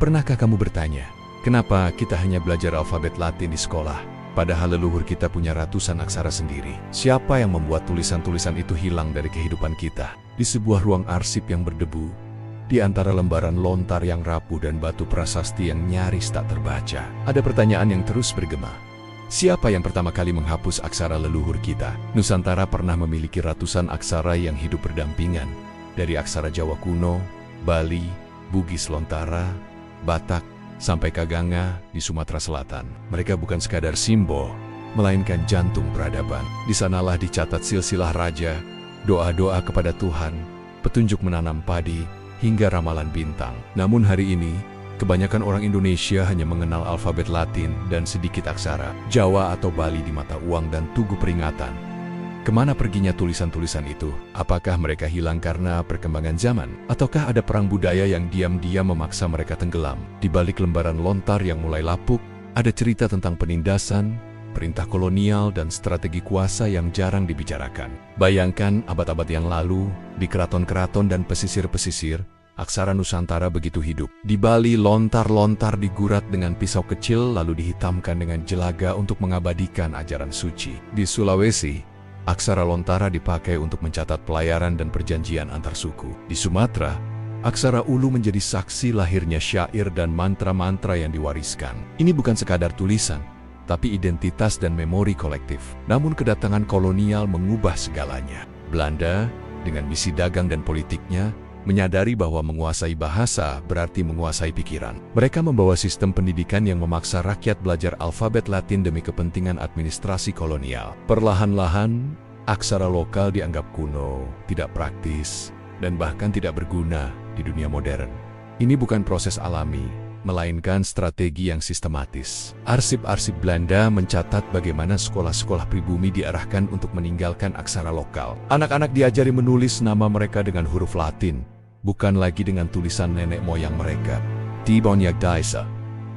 Pernahkah kamu bertanya, kenapa kita hanya belajar alfabet Latin di sekolah, padahal leluhur kita punya ratusan aksara sendiri? Siapa yang membuat tulisan-tulisan itu hilang dari kehidupan kita? Di sebuah ruang arsip yang berdebu, di antara lembaran lontar yang rapuh dan batu prasasti yang nyaris tak terbaca, ada pertanyaan yang terus bergema. Siapa yang pertama kali menghapus aksara leluhur kita? Nusantara pernah memiliki ratusan aksara yang hidup berdampingan, dari aksara Jawa kuno, Bali, Bugis Lontara, Batak, sampai Kaganga di Sumatera Selatan. Mereka bukan sekadar simbol, melainkan jantung peradaban. Di sanalah dicatat silsilah raja, doa-doa kepada Tuhan, petunjuk menanam padi, hingga ramalan bintang. Namun hari ini, kebanyakan orang Indonesia hanya mengenal alfabet Latin dan sedikit aksara Jawa atau Bali di mata uang dan tugu peringatan. Kemana perginya tulisan-tulisan itu? Apakah mereka hilang karena perkembangan zaman? Ataukah ada perang budaya yang diam-diam memaksa mereka tenggelam? Di balik lembaran lontar yang mulai lapuk, ada cerita tentang penindasan, perintah kolonial, dan strategi kuasa yang jarang dibicarakan. Bayangkan abad-abad yang lalu, di keraton-keraton dan pesisir-pesisir, aksara Nusantara begitu hidup. Di Bali, lontar-lontar digurat dengan pisau kecil lalu dihitamkan dengan jelaga untuk mengabadikan ajaran suci. Di Sulawesi, aksara lontara dipakai untuk mencatat pelayaran dan perjanjian antar suku. Di Sumatera, aksara ulu menjadi saksi lahirnya syair dan mantra-mantra yang diwariskan. Ini bukan sekadar tulisan, tapi identitas dan memori kolektif. Namun kedatangan kolonial mengubah segalanya. Belanda, dengan misi dagang dan politiknya, menyadari bahwa menguasai bahasa berarti menguasai pikiran. Mereka membawa sistem pendidikan yang memaksa rakyat belajar alfabet Latin demi kepentingan administrasi kolonial. Perlahan-lahan, aksara lokal dianggap kuno, tidak praktis, dan bahkan tidak berguna di dunia modern. Ini bukan proses alami, melainkan strategi yang sistematis. Arsip-arsip Belanda mencatat bagaimana sekolah-sekolah pribumi diarahkan untuk meninggalkan aksara lokal. Anak-anak diajari menulis nama mereka dengan huruf Latin, bukan lagi dengan tulisan nenek moyang mereka. Di banyak desa,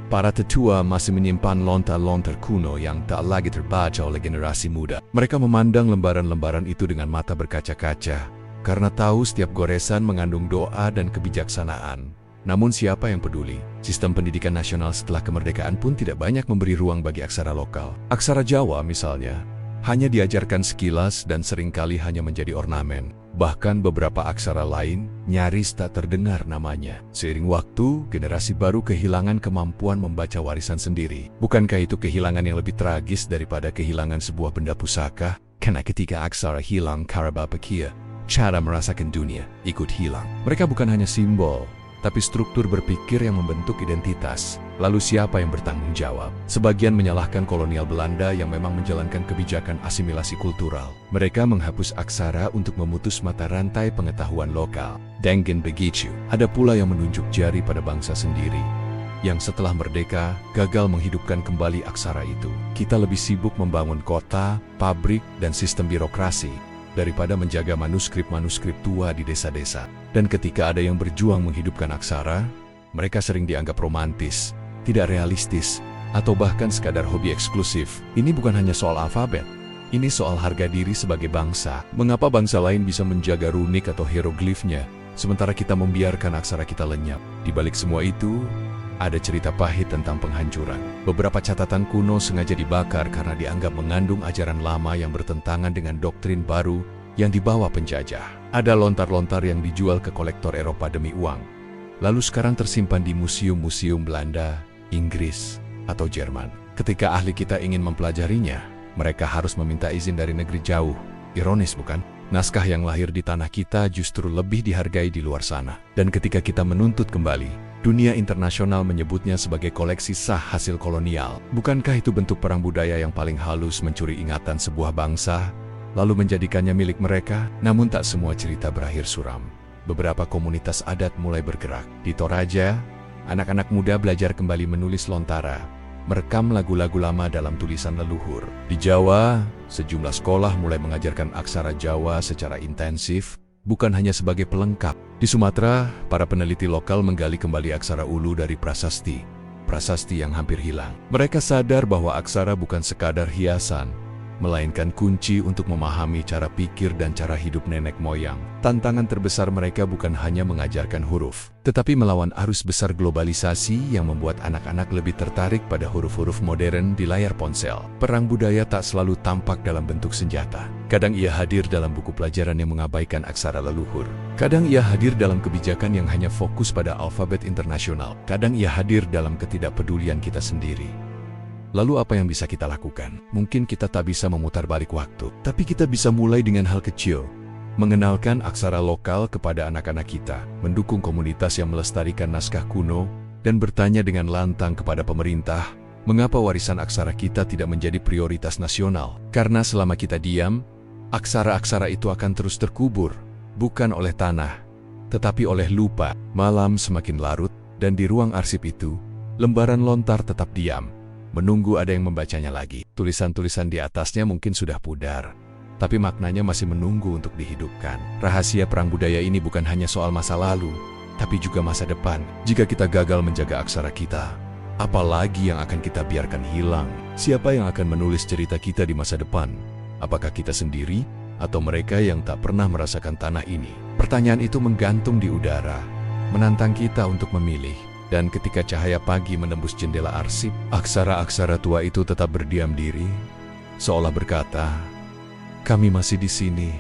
para tetua masih menyimpan lontar-lontar kuno yang tak lagi terbaca oleh generasi muda. Mereka memandang lembaran-lembaran itu dengan mata berkaca-kaca, karena tahu setiap goresan mengandung doa dan kebijaksanaan. Namun siapa yang peduli? Sistem pendidikan nasional setelah kemerdekaan pun tidak banyak memberi ruang bagi aksara lokal. Aksara Jawa misalnya, hanya diajarkan sekilas dan seringkali hanya menjadi ornamen. Bahkan beberapa aksara lain nyaris tak terdengar namanya. Seiring waktu, generasi baru kehilangan kemampuan membaca warisan sendiri. Bukankah itu kehilangan yang lebih tragis daripada kehilangan sebuah benda pusaka? Karena ketika aksara hilang, Karaba Pakia, cara merasakan dunia ikut hilang. Mereka bukan hanya simbol, tapi struktur berpikir yang membentuk identitas. Lalu siapa yang bertanggung jawab? Sebagian menyalahkan kolonial Belanda yang memang menjalankan kebijakan asimilasi kultural. Mereka menghapus aksara untuk memutus mata rantai pengetahuan lokal. Dengan begitu, ada pula yang menunjuk jari pada bangsa sendiri, yang setelah merdeka gagal menghidupkan kembali aksara itu. Kita lebih sibuk membangun kota, pabrik, dan sistem birokrasi, daripada menjaga manuskrip-manuskrip tua di desa-desa. Dan ketika ada yang berjuang menghidupkan aksara, mereka sering dianggap romantis, tidak realistis, atau bahkan sekadar hobi eksklusif. Ini bukan hanya soal alfabet, ini soal harga diri sebagai bangsa. Mengapa bangsa lain bisa menjaga runik atau hieroglifnya, sementara kita membiarkan aksara kita lenyap? Di balik semua itu, ada cerita pahit tentang penghancuran. Beberapa catatan kuno sengaja dibakar karena dianggap mengandung ajaran lama yang bertentangan dengan doktrin baru yang dibawa penjajah. Ada lontar-lontar yang dijual ke kolektor Eropa demi uang, lalu sekarang tersimpan di museum-museum Belanda, Inggris, atau Jerman. Ketika ahli kita ingin mempelajarinya, mereka harus meminta izin dari negeri jauh. Ironis bukan? Naskah yang lahir di tanah kita justru lebih dihargai di luar sana. Dan ketika kita menuntut kembali, dunia internasional menyebutnya sebagai koleksi sah hasil kolonial. Bukankah itu bentuk perang budaya yang paling halus mencuri ingatan sebuah bangsa, lalu menjadikannya milik mereka? Namun tak semua cerita berakhir suram. Beberapa komunitas adat mulai bergerak. Di Toraja, anak-anak muda belajar kembali menulis lontara, merekam lagu-lagu lama dalam tulisan leluhur. Di Jawa, sejumlah sekolah mulai mengajarkan aksara Jawa secara intensif, bukan hanya sebagai pelengkap. Di Sumatera, para peneliti lokal menggali kembali aksara ulu dari prasasti yang hampir hilang. Mereka sadar bahwa aksara bukan sekadar hiasan, melainkan kunci untuk memahami cara pikir dan cara hidup nenek moyang. Tantangan terbesar mereka bukan hanya mengajarkan huruf, tetapi melawan arus besar globalisasi yang membuat anak-anak lebih tertarik pada huruf-huruf modern di layar ponsel. Perang budaya tak selalu tampak dalam bentuk senjata. Kadang ia hadir dalam buku pelajaran yang mengabaikan aksara leluhur. Kadang ia hadir dalam kebijakan yang hanya fokus pada alfabet internasional. Kadang ia hadir dalam ketidakpedulian kita sendiri. Lalu apa yang bisa kita lakukan? Mungkin kita tak bisa memutar balik waktu, tapi kita bisa mulai dengan hal kecil. Mengenalkan aksara lokal kepada anak-anak kita, mendukung komunitas yang melestarikan naskah kuno, dan bertanya dengan lantang kepada pemerintah, mengapa warisan aksara kita tidak menjadi prioritas nasional? Karena selama kita diam, aksara-aksara itu akan terus terkubur, bukan oleh tanah, tetapi oleh lupa. Malam semakin larut, dan di ruang arsip itu, lembaran lontar tetap diam, menunggu ada yang membacanya lagi. Tulisan-tulisan di atasnya mungkin sudah pudar, tapi maknanya masih menunggu untuk dihidupkan. Rahasia perang budaya ini bukan hanya soal masa lalu, tapi juga masa depan. Jika kita gagal menjaga aksara kita, apalagi yang akan kita biarkan hilang? Siapa yang akan menulis cerita kita di masa depan? Apakah kita sendiri, atau mereka yang tak pernah merasakan tanah ini? Pertanyaan itu menggantung di udara, menantang kita untuk memilih. Dan ketika cahaya pagi menembus jendela arsip, aksara-aksara tua itu tetap berdiam diri, seolah berkata, "Kami masih di sini,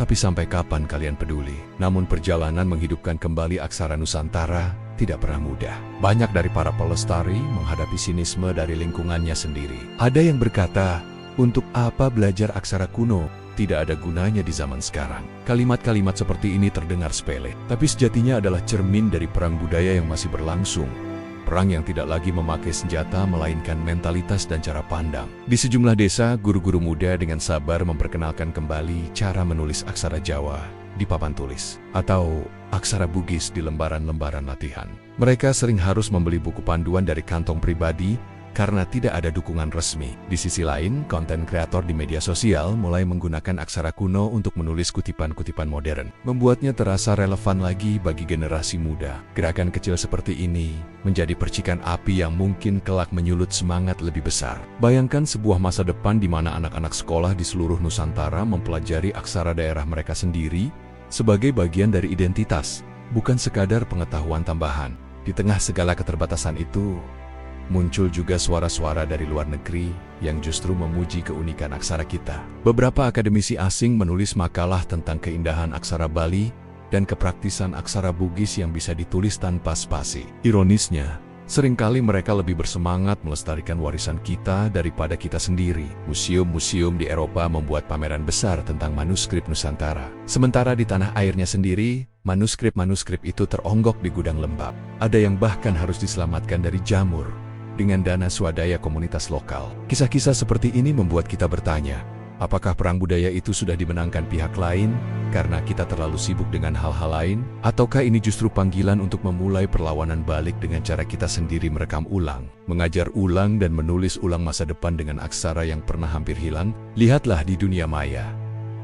tapi sampai kapan kalian peduli?" Namun perjalanan menghidupkan kembali aksara Nusantara tidak pernah mudah. Banyak dari para pelestari menghadapi sinisme dari lingkungannya sendiri. Ada yang berkata, untuk apa belajar aksara kuno? Tidak ada gunanya di zaman sekarang. Kalimat-kalimat seperti ini terdengar sepele, tapi sejatinya adalah cermin dari perang budaya yang masih berlangsung. Perang yang tidak lagi memakai senjata, melainkan mentalitas dan cara pandang. Di sejumlah desa, guru-guru muda dengan sabar memperkenalkan kembali cara menulis aksara Jawa di papan tulis, atau aksara Bugis di lembaran-lembaran latihan. Mereka sering harus membeli buku panduan dari kantong pribadi, karena tidak ada dukungan resmi. Di sisi lain, konten kreator di media sosial mulai menggunakan aksara kuno untuk menulis kutipan-kutipan modern, membuatnya terasa relevan lagi bagi generasi muda. Gerakan kecil seperti ini menjadi percikan api yang mungkin kelak menyulut semangat lebih besar. Bayangkan sebuah masa depan di mana anak-anak sekolah di seluruh Nusantara mempelajari aksara daerah mereka sendiri sebagai bagian dari identitas, bukan sekadar pengetahuan tambahan. Di tengah segala keterbatasan itu, muncul juga suara-suara dari luar negeri yang justru memuji keunikan aksara kita. Beberapa akademisi asing menulis makalah tentang keindahan aksara Bali dan kepraktisan aksara Bugis yang bisa ditulis tanpa spasi. Ironisnya, seringkali mereka lebih bersemangat melestarikan warisan kita daripada kita sendiri. Museum-museum di Eropa membuat pameran besar tentang manuskrip Nusantara. Sementara di tanah airnya sendiri, manuskrip-manuskrip itu teronggok di gudang lembab. Ada yang bahkan harus diselamatkan dari jamur dengan dana swadaya komunitas lokal. Kisah-kisah seperti ini membuat kita bertanya, apakah perang budaya itu sudah dimenangkan pihak lain karena kita terlalu sibuk dengan hal-hal lain? Ataukah ini justru panggilan untuk memulai perlawanan balik dengan cara kita sendiri merekam ulang, mengajar ulang dan menulis ulang masa depan dengan aksara yang pernah hampir hilang? Lihatlah di dunia maya.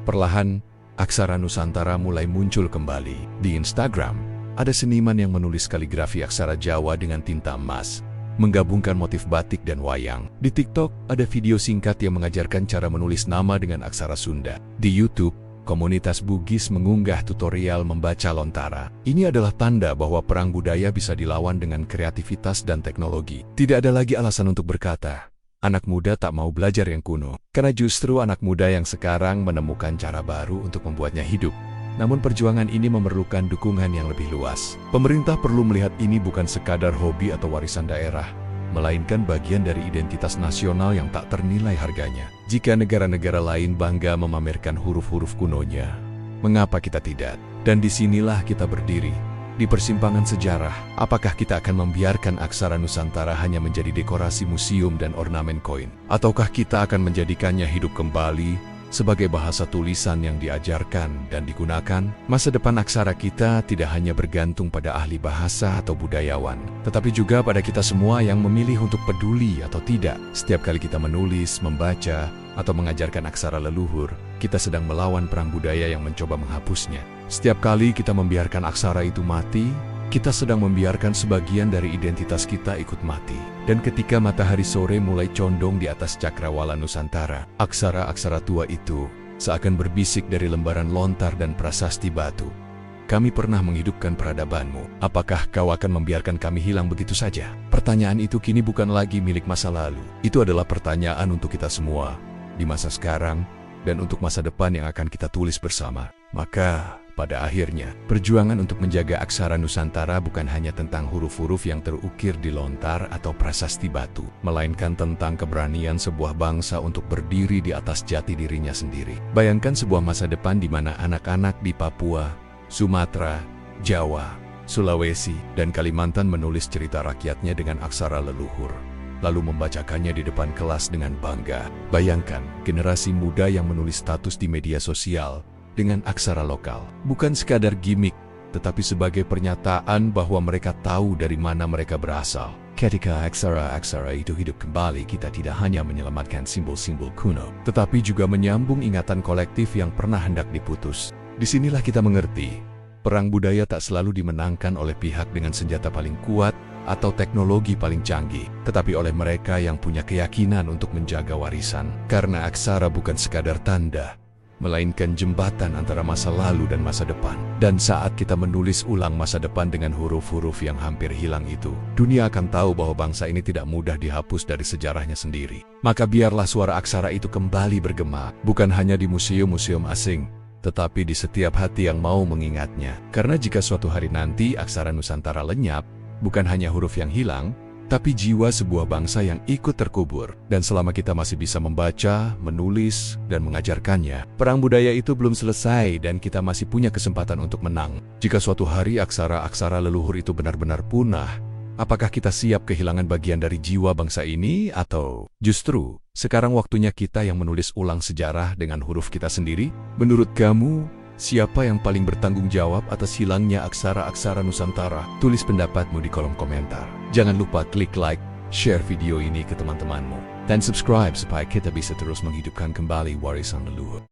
Perlahan, aksara Nusantara mulai muncul kembali. Di Instagram, ada seniman yang menulis kaligrafi aksara Jawa dengan tinta emas, menggabungkan motif batik dan wayang. Di TikTok, ada video singkat yang mengajarkan cara menulis nama dengan aksara Sunda. Di YouTube, komunitas Bugis mengunggah tutorial membaca lontara. Ini adalah tanda bahwa perang budaya bisa dilawan dengan kreativitas dan teknologi. Tidak ada lagi alasan untuk berkata, anak muda tak mau belajar yang kuno, karena justru anak muda yang sekarang menemukan cara baru untuk membuatnya hidup. Namun perjuangan ini memerlukan dukungan yang lebih luas. Pemerintah perlu melihat ini bukan sekadar hobi atau warisan daerah, melainkan bagian dari identitas nasional yang tak ternilai harganya. Jika negara-negara lain bangga memamerkan huruf-huruf kunonya, mengapa kita tidak? Dan disinilah kita berdiri, di persimpangan sejarah. Apakah kita akan membiarkan aksara Nusantara hanya menjadi dekorasi museum dan ornamen koin? Ataukah kita akan menjadikannya hidup kembali sebagai bahasa tulisan yang diajarkan dan digunakan? Masa depan aksara kita tidak hanya bergantung pada ahli bahasa atau budayawan, tetapi juga pada kita semua yang memilih untuk peduli atau tidak. Setiap kali kita menulis, membaca, atau mengajarkan aksara leluhur, kita sedang melawan perang budaya yang mencoba menghapusnya. Setiap kali kita membiarkan aksara itu mati, Kita sedang membiarkan sebagian dari identitas kita ikut mati. Dan ketika matahari sore mulai condong di atas cakrawala Nusantara, aksara-aksara tua itu seakan berbisik dari lembaran lontar dan prasasti batu. Kami pernah menghidupkan peradabanmu. Apakah kau akan membiarkan kami hilang begitu saja? Pertanyaan itu kini bukan lagi milik masa lalu. Itu adalah pertanyaan untuk kita semua, di masa sekarang, dan untuk masa depan yang akan kita tulis bersama. Maka, pada akhirnya, perjuangan untuk menjaga aksara Nusantara bukan hanya tentang huruf-huruf yang terukir di lontar atau prasasti batu, melainkan tentang keberanian sebuah bangsa untuk berdiri di atas jati dirinya sendiri. Bayangkan sebuah masa depan di mana anak-anak di Papua, Sumatera, Jawa, Sulawesi, dan Kalimantan menulis cerita rakyatnya dengan aksara leluhur, lalu membacakannya di depan kelas dengan bangga. Bayangkan generasi muda yang menulis status di media sosial dengan aksara lokal. Bukan sekadar gimmick, tetapi sebagai pernyataan bahwa mereka tahu dari mana mereka berasal. Ketika aksara-aksara itu hidup kembali, kita tidak hanya menyelamatkan simbol-simbol kuno, tetapi juga menyambung ingatan kolektif yang pernah hendak diputus. Disinilah kita mengerti, perang budaya tak selalu dimenangkan oleh pihak dengan senjata paling kuat atau teknologi paling canggih, tetapi oleh mereka yang punya keyakinan untuk menjaga warisan. Karena aksara bukan sekadar tanda, melainkan jembatan antara masa lalu dan masa depan. Dan saat kita menulis ulang masa depan dengan huruf-huruf yang hampir hilang itu, dunia akan tahu bahwa bangsa ini tidak mudah dihapus dari sejarahnya sendiri. Maka biarlah suara aksara itu kembali bergema, bukan hanya di museum-museum asing, tetapi di setiap hati yang mau mengingatnya. Karena jika suatu hari nanti aksara Nusantara lenyap, bukan hanya huruf yang hilang, tapi jiwa sebuah bangsa yang ikut terkubur. Dan selama kita masih bisa membaca, menulis, dan mengajarkannya, perang budaya itu belum selesai dan kita masih punya kesempatan untuk menang. Jika suatu hari aksara-aksara leluhur itu benar-benar punah, apakah kita siap kehilangan bagian dari jiwa bangsa ini? Atau justru, sekarang waktunya kita yang menulis ulang sejarah dengan huruf kita sendiri? Menurut kamu, siapa yang paling bertanggung jawab atas hilangnya aksara-aksara Nusantara? Tulis pendapatmu di kolom komentar. Jangan lupa klik like, share video ini ke teman-temanmu, dan subscribe supaya kita bisa terus menghidupkan kembali warisan leluhur.